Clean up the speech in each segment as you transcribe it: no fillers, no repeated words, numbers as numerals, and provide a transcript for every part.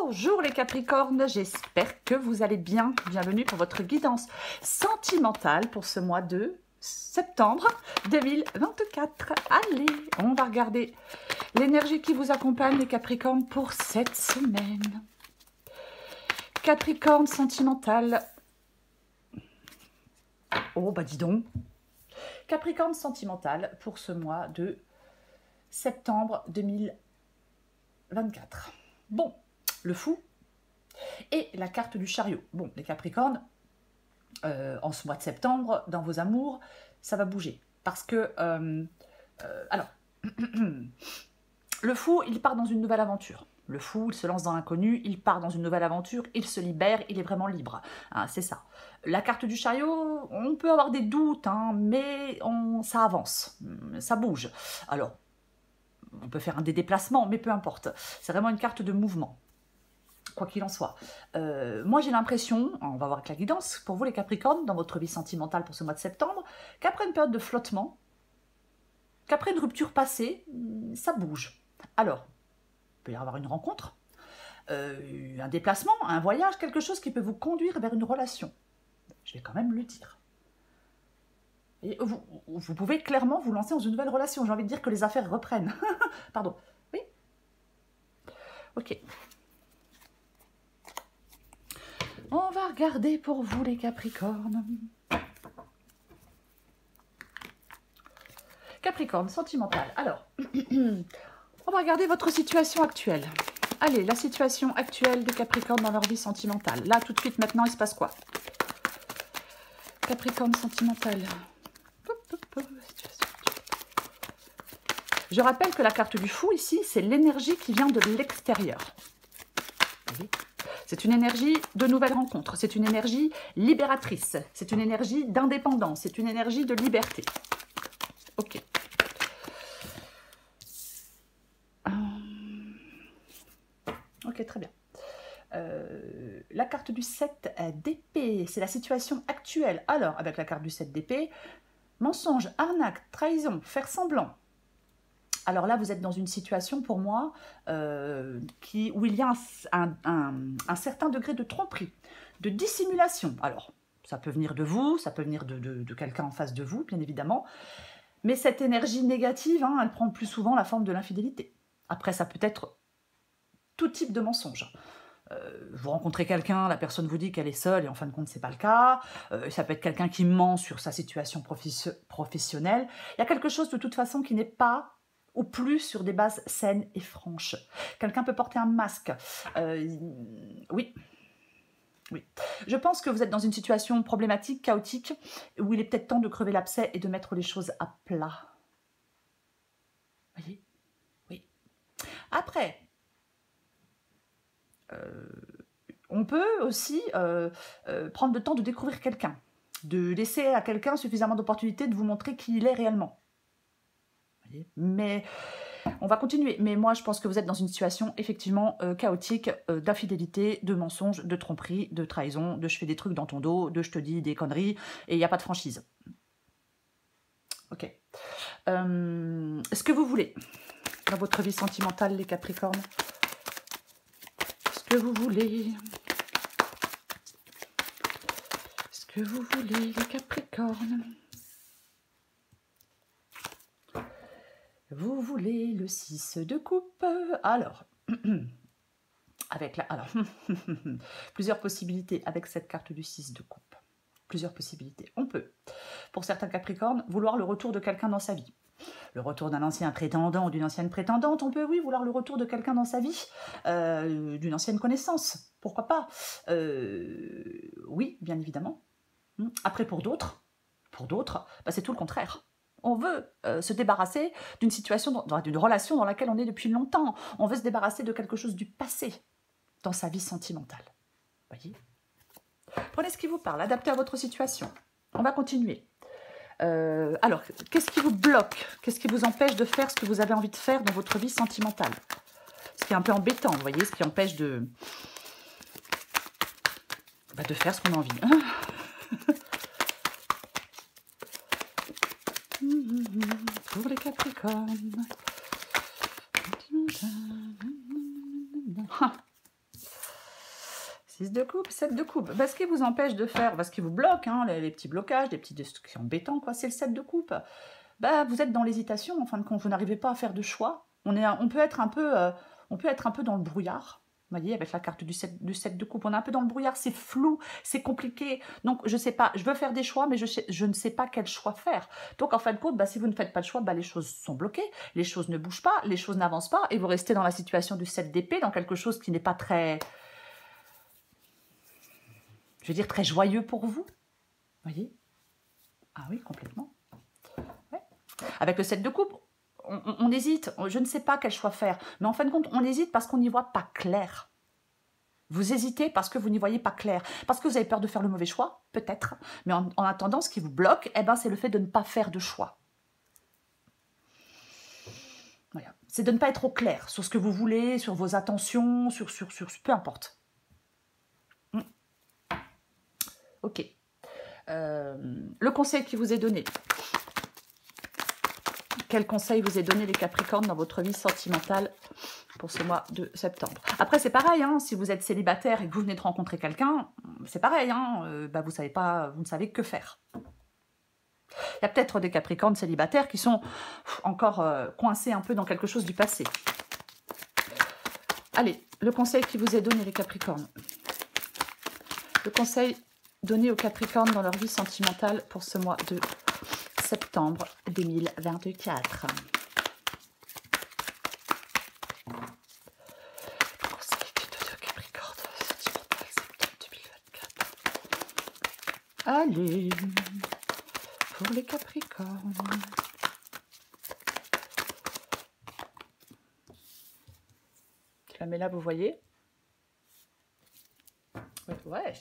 Bonjour les Capricornes, j'espère que vous allez bien. Bienvenue pour votre guidance sentimentale pour ce mois de septembre 2024. Allez, on va regarder l'énergie qui vous accompagne les Capricornes pour cette semaine. Capricorne sentimental. Oh bah dis donc. Capricorne sentimental pour ce mois de septembre 2024. Bon, le fou et la carte du chariot. Bon, les Capricornes, en ce mois de septembre, dans vos amours, ça va bouger. Parce que, alors, le fou, il part dans une nouvelle aventure. Le fou, il se lance dans l'inconnu, il part dans une nouvelle aventure, il se libère, il est vraiment libre. Hein, c'est ça. La carte du chariot, on peut avoir des doutes, hein, mais ça avance, ça bouge. Alors, on peut faire des déplacements, mais peu importe. C'est vraiment une carte de mouvement, quoi qu'il en soit. Moi, j'ai l'impression, on va voir avec la guidance, pour vous les Capricornes, dans votre vie sentimentale pour ce mois de septembre, qu'après une période de flottement, qu'après une rupture passée, ça bouge. Alors, il peut y avoir une rencontre, un déplacement, un voyage, quelque chose qui peut vous conduire vers une relation. Je vais quand même le dire. Et vous pouvez clairement vous lancer dans une nouvelle relation. J'ai envie de dire que les affaires reprennent. Pardon. Oui. Ok. On va regarder pour vous les Capricornes. Capricorne, sentimental. Alors, on va regarder votre situation actuelle. Allez, la situation actuelle des Capricornes dans leur vie sentimentale. Là, tout de suite, maintenant, il se passe quoi? Capricorne sentimental. Je rappelle que la carte du fou, ici, c'est l'énergie qui vient de l'extérieur. C'est une énergie de nouvelles rencontres, c'est une énergie libératrice, c'est une énergie d'indépendance, c'est une énergie de liberté. Ok. Ok, très bien. La carte du 7 d'épée, c'est la situation actuelle. Alors, avec la carte du 7 d'épée, mensonge, arnaque, trahison, faire semblant. Alors là, vous êtes dans une situation, pour moi, où il y a un certain degré de tromperie, de dissimulation. Alors, ça peut venir de vous, ça peut venir de quelqu'un en face de vous, bien évidemment. Mais cette énergie négative, hein, elle prend plus souvent la forme de l'infidélité. Après, ça peut être tout type de mensonge. Vous rencontrez quelqu'un, la personne vous dit qu'elle est seule et en fin de compte, c'est pas le cas. Ça peut être quelqu'un qui ment sur sa situation professionnelle. Il y a quelque chose de toute façon qui n'est pas ou plus sur des bases saines et franches. Quelqu'un peut porter un masque. Oui. Oui. Je pense que vous êtes dans une situation problématique, chaotique, où il est peut-être temps de crever l'abcès et de mettre les choses à plat. Vous voyez? Oui. Après, on peut aussi prendre le temps de découvrir quelqu'un, de laisser à quelqu'un suffisamment d'opportunités de vous montrer qui il est réellement. Vous voyez? Mais on va continuer. Mais moi, je pense que vous êtes dans une situation effectivement chaotique, d'infidélité, de mensonges, de tromperie, de trahison, de je fais des trucs dans ton dos, de je te dis des conneries, et il n'y a pas de franchise. Ok. Est-ce que vous voulez, dans votre vie sentimentale, les Capricornes, est-ce que vous voulez, les Capricornes, vous voulez le 6 de coupe? Alors, plusieurs possibilités avec cette carte du 6 de coupe. Plusieurs possibilités. On peut, pour certains Capricornes, vouloir le retour de quelqu'un dans sa vie. Le retour d'un ancien prétendant ou d'une ancienne prétendante. On peut, oui, vouloir le retour de quelqu'un dans sa vie, d'une ancienne connaissance. Pourquoi pas? Oui, bien évidemment. Après, pour d'autres, bah, c'est tout le contraire. On veut se débarrasser d'une situation, d'une relation dans laquelle on est depuis longtemps. On veut se débarrasser de quelque chose du passé dans sa vie sentimentale. Voyez? Prenez ce qui vous parle, adaptez à votre situation. On va continuer. Alors, qu'est-ce qui vous bloque? Qu'est-ce qui vous empêche de faire ce que vous avez envie de faire dans votre vie sentimentale? Ce qui est un peu embêtant, vous voyez, ce qui empêche de faire ce qu'on a envie. Pour les Capricornes. 6 de coupe, 7 de coupe. Bah, ce qui vous empêche de faire, ce qui vous bloque, hein, les petits blocages, les petits destructions embêtants, quoi, c'est le 7 de coupe. Bah, vous êtes dans l'hésitation, en fin de compte, vous n'arrivez pas à faire de choix. On peut être un peu dans le brouillard. Vous voyez, avec la carte du 7 de coupe, on est un peu dans le brouillard, c'est flou, c'est compliqué. Donc, je sais pas, je veux faire des choix, mais je ne sais pas quel choix faire. Donc, en fin de compte, bah, si vous ne faites pas de choix, bah, les choses sont bloquées, les choses ne bougent pas, les choses n'avancent pas, et vous restez dans la situation du 7 d'épée, dans quelque chose qui n'est pas très, je veux dire, très joyeux pour vous. Vous voyez? Ah oui, complètement. Ouais. Avec le 7 de coupe, on hésite, je ne sais pas quel choix faire, mais en fin de compte, on hésite parce qu'on n'y voit pas clair. Vous hésitez parce que vous n'y voyez pas clair, parce que vous avez peur de faire le mauvais choix, peut-être, mais en attendant, ce qui vous bloque, eh ben, c'est le fait de ne pas faire de choix. Voilà. C'est de ne pas être au clair sur ce que vous voulez, sur vos attentions, sur peu importe. Ok. Le conseil qui vous est donné. Quel conseil vous est donné les Capricornes dans votre vie sentimentale pour ce mois de septembre? Après, c'est pareil, hein, si vous êtes célibataire et que vous venez de rencontrer quelqu'un, c'est pareil, hein, bah, vous ne savez que faire. Il y a peut-être des Capricornes célibataires qui sont encore coincés un peu dans quelque chose du passé. Allez, le conseil qui vous est donné les Capricornes. Le conseil donné aux Capricornes dans leur vie sentimentale pour ce mois de septembre 2024. Conseil donné aux Capricornes sentimental septembre 2024. Allez, pour les Capricornes. Je la mets là, vous voyez. Ouais.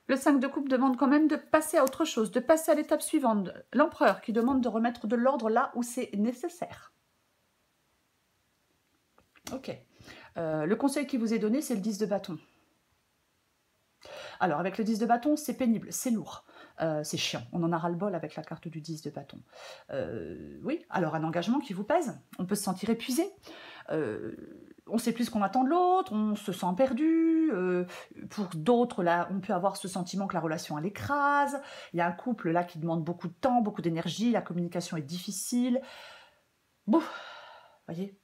Le 5 de coupe demande quand même de passer à autre chose, de passer à l'étape suivante. L'empereur qui demande de remettre de l'ordre là où c'est nécessaire. Ok. Le conseil qui vous est donné, c'est le 10 de bâton. Alors, avec le 10 de bâton, c'est pénible, c'est lourd, c'est chiant. On en a ras-le-bol avec la carte du 10 de bâton. Oui, alors un engagement qui vous pèse, on peut se sentir épuisé. On ne sait plus ce qu'on attend de l'autre, on se sent perdu. Pour d'autres, là, on peut avoir ce sentiment que la relation, elle écrase. Il y a un couple, là, qui demande beaucoup de temps, beaucoup d'énergie. La communication est difficile. Bon, voyez.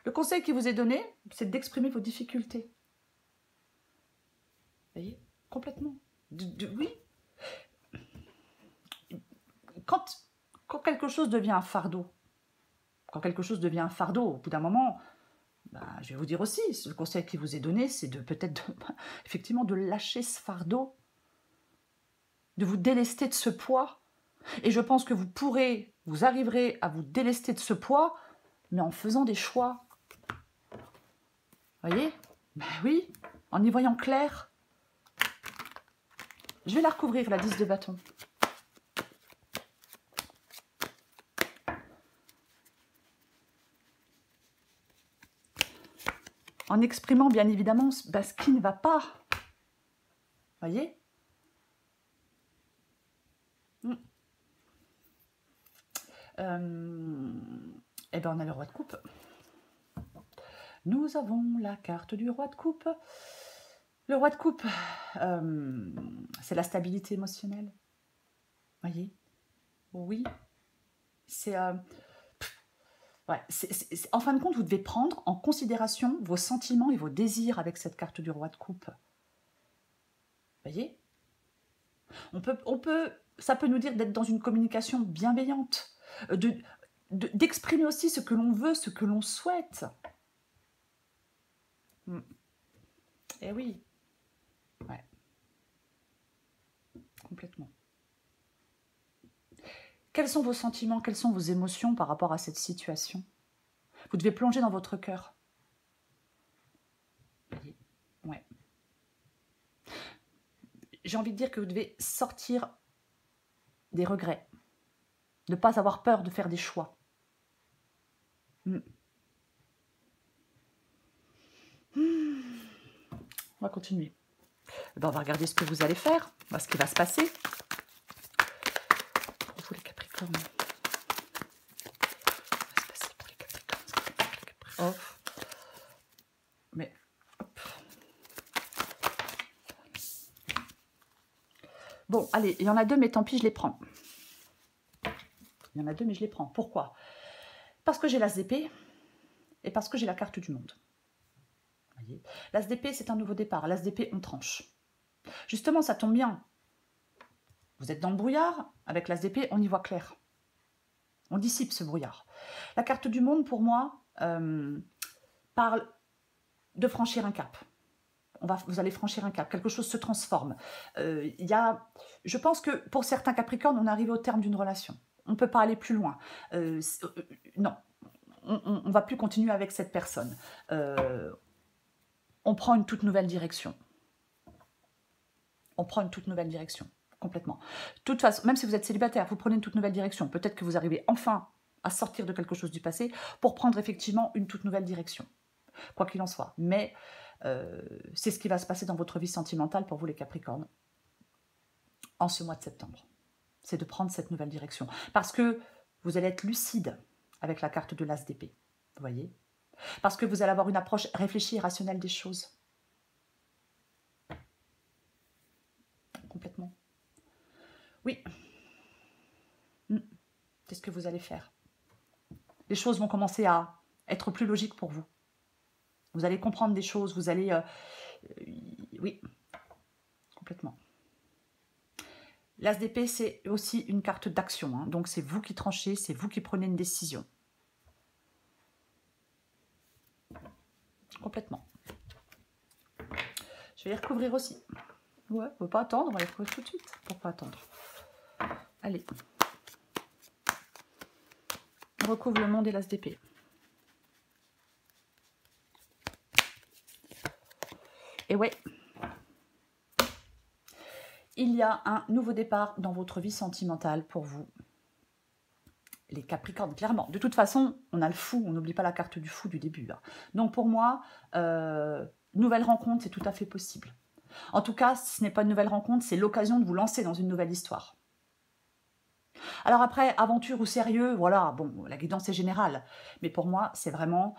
Le conseil qui vous est donné, c'est d'exprimer vos difficultés. Vous voyez, complètement. Oui. Quand quelque chose devient un fardeau, au bout d'un moment, bah, je vais vous dire aussi, le conseil qui vous est donné, c'est de peut-être, effectivement, de lâcher ce fardeau, de vous délester de ce poids. Et je pense que vous arriverez à vous délester de ce poids, mais en faisant des choix. Vous voyez? Ben oui, en y voyant clair. Je vais la recouvrir, la 10 de bâton. En exprimant bien évidemment ce qui ne va pas. Voyez? Eh bien, on a le roi de coupe. Nous avons la carte du roi de coupe. Le roi de coupe, c'est la stabilité émotionnelle. Voyez? Oui. C'est... ouais, en fin de compte, vous devez prendre en considération vos sentiments et vos désirs avec cette carte du roi de coupe. Voyez? Ça peut nous dire d'être dans une communication bienveillante, d'exprimer aussi ce que l'on veut, ce que l'on souhaite. Eh oui. Ouais. Complètement. Quels sont vos sentiments, quelles sont vos émotions par rapport à cette situation? Vous devez plonger dans votre cœur. Ouais. J'ai envie de dire que vous devez sortir des regrets. Ne pas avoir peur de faire des choix. On va continuer. Ben, on va regarder ce que vous allez faire, ce qui va se passer. Pour vous les Capricornes. Ce qui va se passer pour les Capricornes. Mais hop. Bon, allez, il y en a deux, mais tant pis, je les prends. Il y en a deux, mais je les prends. Pourquoi? Parce que j'ai l'as d'épée et parce que j'ai la carte du monde. L'as d'épée, c'est un nouveau départ. L'as d'épée, on tranche. Justement, ça tombe bien. Vous êtes dans le brouillard. Avec l'as d'épée, on y voit clair. On dissipe ce brouillard. La carte du monde, pour moi, parle de franchir un cap. Vous allez franchir un cap. Quelque chose se transforme. Je pense que pour certains Capricornes, on arrive au terme d'une relation. On ne peut pas aller plus loin. Non, on ne va plus continuer avec cette personne. On prend une toute nouvelle direction. On prend une toute nouvelle direction, complètement. De toute façon, même si vous êtes célibataire, vous prenez une toute nouvelle direction. Peut-être que vous arrivez enfin à sortir de quelque chose du passé pour prendre effectivement une toute nouvelle direction. Quoi qu'il en soit. Mais c'est ce qui va se passer dans votre vie sentimentale pour vous les Capricornes en ce mois de septembre. C'est de prendre cette nouvelle direction. Parce que vous allez être lucide avec la carte de l'as d'épée. Vous voyez? Parce que vous allez avoir une approche réfléchie et rationnelle des choses. Complètement. Oui. C'est ce que vous allez faire. Les choses vont commencer à être plus logiques pour vous. Vous allez comprendre des choses, vous allez... oui, complètement. L'as d'épée, c'est aussi une carte d'action. Hein. Donc, c'est vous qui tranchez, c'est vous qui prenez une décision. Complètement. Je vais les recouvrir aussi. Ouais, on ne peut pas attendre, on va les recouvrir tout de suite. Pourquoi attendre? Allez. On recouvre le monde et l'as d'épée. Et ouais, il y a un nouveau départ dans votre vie sentimentale pour vous, les Capricornes, clairement. De toute façon, on a le fou, on n'oublie pas la carte du fou du début. Hein. Donc pour moi, nouvelle rencontre, c'est tout à fait possible. En tout cas, si ce n'est pas une nouvelle rencontre, c'est l'occasion de vous lancer dans une nouvelle histoire. Alors après, aventure ou sérieux, voilà, bon, la guidance est générale. Mais pour moi, c'est vraiment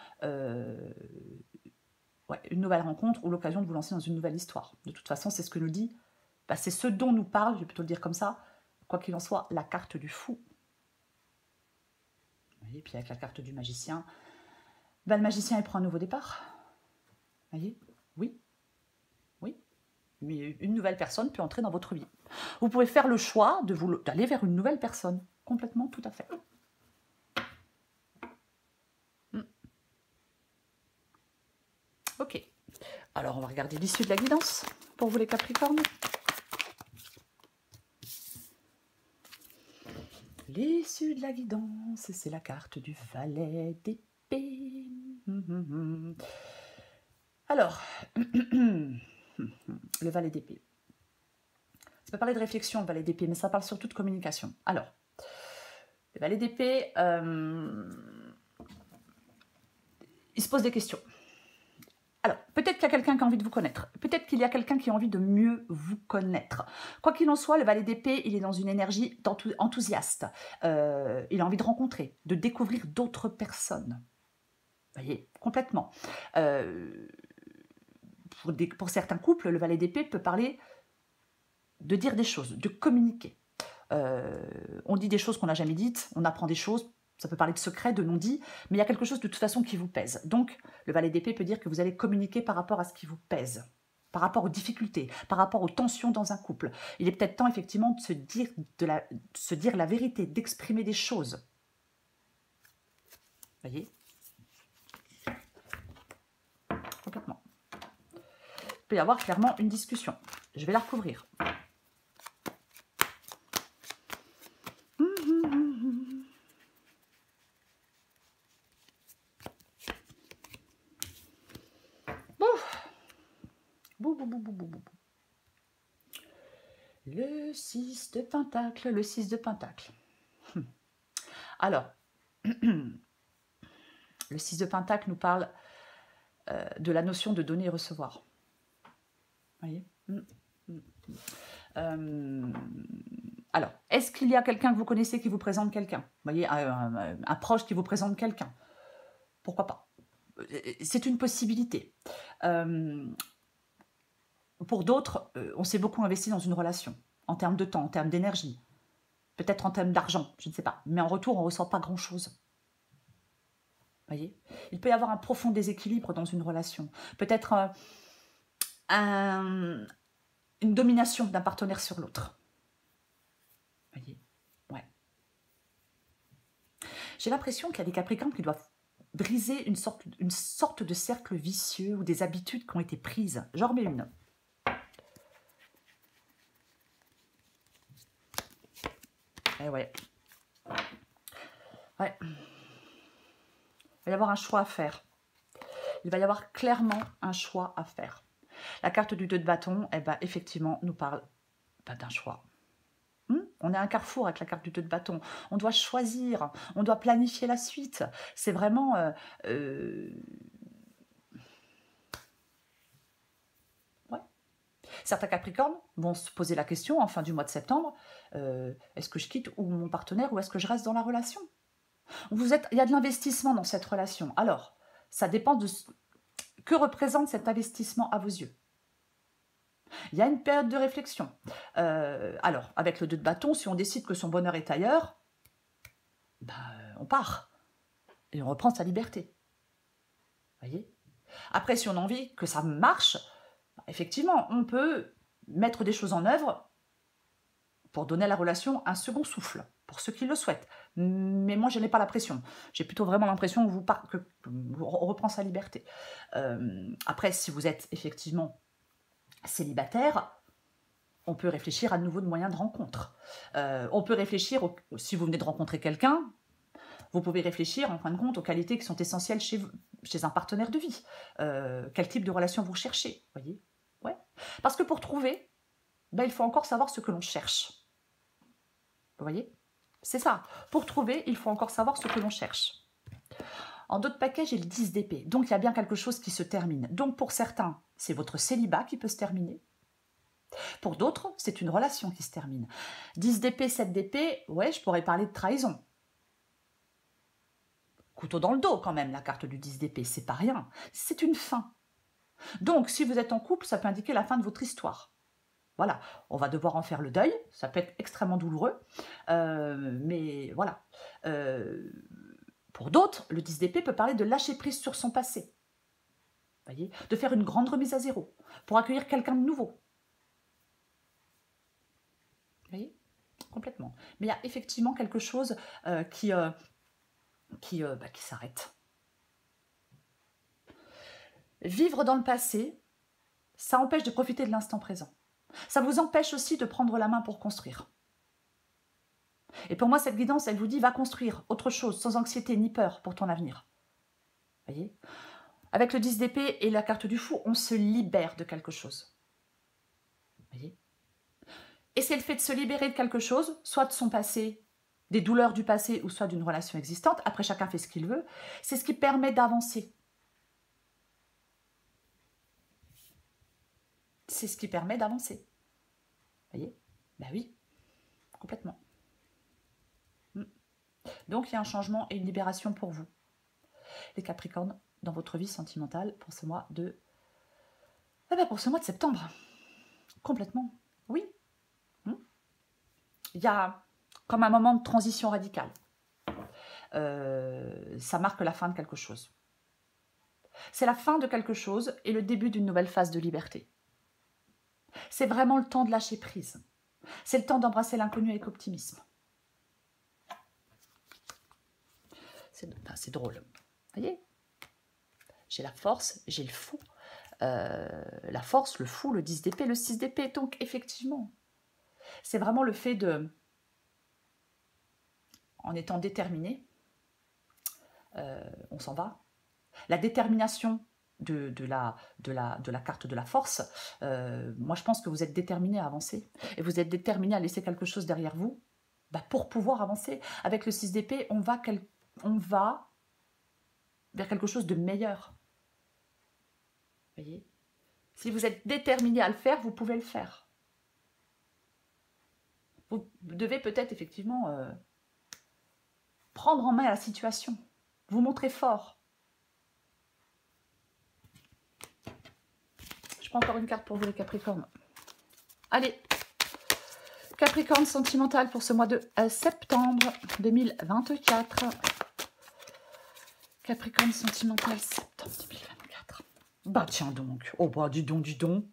une nouvelle rencontre ou l'occasion de vous lancer dans une nouvelle histoire. De toute façon, c'est ce que nous dit, c'est ce dont nous parle, je vais plutôt le dire comme ça, quoi qu'il en soit, la carte du fou. Et puis avec la carte du magicien, le magicien, il prend un nouveau départ. Vous voyez? Oui. Oui. Mais une nouvelle personne peut entrer dans votre vie. Vous pouvez faire le choix d'aller vers une nouvelle personne. Complètement, tout à fait. Ok. Alors, on va regarder l'issue de la guidance pour vous les Capricornes. L'issue de la guidance, c'est la carte du valet d'épée. Alors, le valet d'épée. Ça peut parler de réflexion, le valet d'épée, mais ça parle surtout de communication. Alors, le valet d'épée, il se pose des questions. Alors, peut-être qu'il y a quelqu'un qui a envie de vous connaître. Peut-être qu'il y a quelqu'un qui a envie de mieux vous connaître. Quoi qu'il en soit, le valet d'épée, il est dans une énergie enthousiaste. Il a envie de rencontrer, de découvrir d'autres personnes. Vous voyez, complètement. Pour certains couples, le valet d'épée peut parler de dire des choses, de communiquer. On dit des choses qu'on n'a jamais dites, on apprend des choses. Ça peut parler de secrets, de non-dits, mais il y a quelque chose de toute façon qui vous pèse. Donc, le valet d'épée peut dire que vous allez communiquer par rapport à ce qui vous pèse, par rapport aux difficultés, par rapport aux tensions dans un couple. Il est peut-être temps, effectivement, de se dire la vérité, d'exprimer des choses. Vous voyez? Complètement. Il peut y avoir clairement une discussion. Je vais la recouvrir. Le 6 de Pentacle, le 6 de Pentacle. Alors, le 6 de Pentacle nous parle de la notion de donner et recevoir. Vous voyez? Alors, est-ce qu'il y a quelqu'un que vous connaissez qui vous présente quelqu'un? Vous voyez, un proche qui vous présente quelqu'un? Pourquoi pas? C'est une possibilité. Pour d'autres, on s'est beaucoup investi dans une relation en termes de temps, en termes d'énergie, peut-être en termes d'argent, je ne sais pas. Mais en retour, on ne ressent pas grand-chose. Voyez, il peut y avoir un profond déséquilibre dans une relation. Peut-être une domination d'un partenaire sur l'autre. Voyez, ouais. J'ai l'impression qu'il y a des Capricornes qui doivent briser une sorte de cercle vicieux ou des habitudes qui ont été prises. J'en remets une. Eh ouais. Ouais. Il va y avoir un choix à faire. Il va y avoir clairement un choix à faire. La carte du 2 de bâton, eh ben, effectivement, nous parle d'un choix. On est à un carrefour avec la carte du 2 de bâton. On doit choisir, on doit planifier la suite. C'est vraiment... Ouais. Certains Capricornes vont se poser la question en fin du mois de septembre, est-ce que je quitte ou mon partenaire ou est-ce que je reste dans la relation? Il y a de l'investissement dans cette relation. Alors, ça dépend de que représente cet investissement à vos yeux. Il y a une période de réflexion. Alors, avec le 2 de bâton, si on décide que son bonheur est ailleurs, ben, on part. Et on reprend sa liberté. Voyez? Après, si on a envie que ça marche, ben, effectivement, on peut mettre des choses en œuvre pour donner à la relation un second souffle, pour ceux qui le souhaitent. Mais moi, je n'ai pas la pression. J'ai plutôt vraiment l'impression qu'on reprend sa liberté. Après, si vous êtes effectivement célibataire, on peut réfléchir à de nouveau de moyens de rencontre. On peut réfléchir, si vous venez de rencontrer quelqu'un, vous pouvez réfléchir en fin de compte aux qualités qui sont essentielles chez un partenaire de vie. Quel type de relation vous cherchez, voyez? Ouais. Parce que pour trouver, ben, il faut encore savoir ce que l'on cherche. Vous voyez? C'est ça. Pour trouver, il faut encore savoir ce que l'on cherche. En d'autres paquets, j'ai le 10 d'épée. Donc, il y a bien quelque chose qui se termine. Donc, pour certains, c'est votre célibat qui peut se terminer. Pour d'autres, c'est une relation qui se termine. 10 d'épée, 7 d'épée, ouais, je pourrais parler de trahison. Couteau dans le dos quand même, la carte du 10 d'épée, c'est pas rien. C'est une fin. Donc, si vous être en couple, ça peut indiquer la fin de votre histoire. Voilà, on va devoir en faire le deuil, ça peut être extrêmement douloureux, mais voilà. Pour d'autres, le 10 d'épée peut parler de lâcher prise sur son passé. Voyez, de faire une grande remise à zéro, pour accueillir quelqu'un de nouveau. Vous voyez? Complètement. Mais il y a effectivement quelque chose qui s'arrête. Vivre dans le passé, ça empêche de profiter de l'instant présent. Ça vous empêche aussi de prendre la main pour construire. Et pour moi, cette guidance, elle vous dit, va construire autre chose, sans anxiété ni peur pour ton avenir. Vous voyez? Avec le 10 d'épée et la carte du fou, on se libère de quelque chose. Vous voyez? Et c'est le fait de se libérer de quelque chose, soit de son passé, des douleurs du passé, ou soit d'une relation existante, après chacun fait ce qu'il veut, c'est ce qui permet d'avancer. C'est ce qui permet d'avancer. Vous voyez? Ben oui, complètement. Donc, il y a un changement et une libération pour vous. Les Capricornes, dans votre vie sentimentale, pour ce mois de... pour ce mois de septembre. Complètement. Oui. Il y a comme un moment de transition radicale. Ça marque la fin de quelque chose. C'est la fin de quelque chose et le début d'une nouvelle phase de liberté. C'est vraiment le temps de lâcher prise. C'est le temps d'embrasser l'inconnu avec optimisme. C'est drôle. Vous voyez? J'ai la force, j'ai le fou. La force, le fou, le 10 d'épée, le 6 d'épée. Donc, effectivement, c'est vraiment le fait de... En étant déterminé, on s'en va. La détermination de la carte de la force, moi je pense que vous êtes déterminé à avancer. Et vous êtes déterminé à laisser quelque chose derrière vous pour pouvoir avancer. Avec le 6 d'épée, on va vers quelque chose de meilleur. Vous voyez? Si vous êtes déterminé à le faire, vous pouvez le faire. Vous devez peut-être effectivement prendre en main la situation, vous montrer fort. Je prends encore une carte pour vous les Capricornes. Allez, Capricorne sentimental pour ce mois de septembre 2024. Capricorne sentimental, septembre 2024. Bah tiens donc. Oh bah dis donc, dis donc.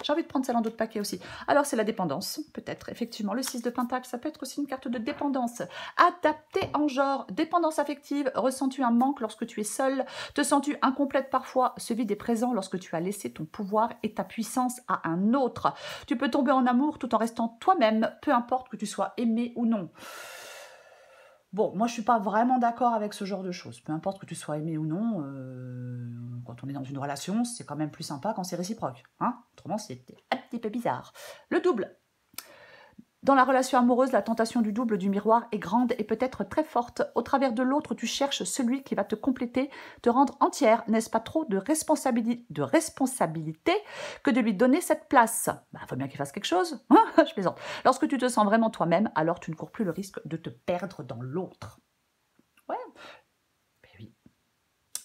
J'ai envie de prendre celle en d'autres paquets aussi. Alors, c'est la dépendance, peut-être, effectivement. Le 6 de Pentacle, ça peut être aussi une carte de dépendance. Adaptée en genre, dépendance affective, ressens-tu un manque lorsque tu es seul? Te sens-tu incomplète parfois? Ce vide est présent lorsque tu as laissé ton pouvoir et ta puissance à un autre. Tu peux tomber en amour tout en restant toi-même, peu importe que tu sois aimé ou non. Bon, moi je suis pas vraiment d'accord avec ce genre de choses. Peu importe que tu sois aimé ou non, quand on est dans une relation, c'est quand même plus sympa quand c'est réciproque. Hein, autrement, c'est un petit peu bizarre. Le double. Dans la relation amoureuse, la tentation du double du miroir est grande et peut-être très forte. Au travers de l'autre, tu cherches celui qui va te compléter, te rendre entière. N'est-ce pas trop de responsabilité que de lui donner cette place? Bah, faut bien qu'il fasse quelque chose. Je plaisante. Lorsque tu te sens vraiment toi-même, alors tu ne cours plus le risque de te perdre dans l'autre. Ouais, ben oui.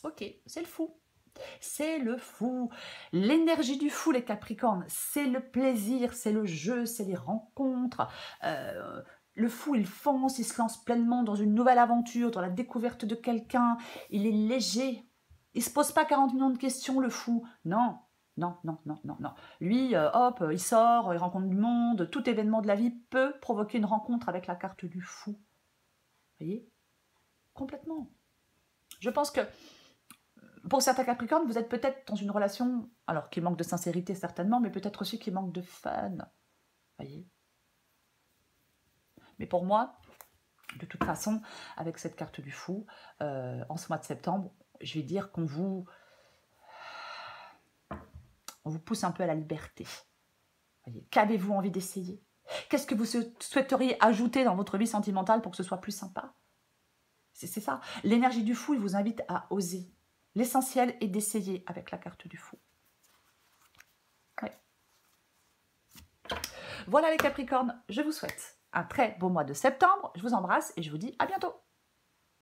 Ok, c'est le fou. C'est le fou. L'énergie du fou, les Capricornes, c'est le plaisir, c'est le jeu, c'est les rencontres. Le fou, il fonce, il se lance pleinement dans une nouvelle aventure, dans la découverte de quelqu'un. Il est léger. Il ne se pose pas 40 millions de questions, le fou. Non, non, non, non, non, non. Lui, hop, il sort, il rencontre du monde. Tout événement de la vie peut provoquer une rencontre avec la carte du fou. Vous voyez? Complètement. Je pense que pour certains Capricornes, vous êtes peut-être dans une relation, alors qui manque de sincérité certainement, mais peut-être aussi qui manque de fun. Voyez. Mais pour moi, de toute façon, avec cette carte du fou, en ce mois de septembre, je vais dire qu'on vous pousse un peu à la liberté. Qu'avez-vous envie d'essayer? Qu'est-ce que vous souhaiteriez ajouter dans votre vie sentimentale pour que ce soit plus sympa? C'est ça. L'énergie du fou, il vous invite à oser. L'essentiel est d'essayer avec la carte du fou. Ouais. Voilà les Capricornes, je vous souhaite un très beau mois de septembre. Je vous embrasse et je vous dis à bientôt.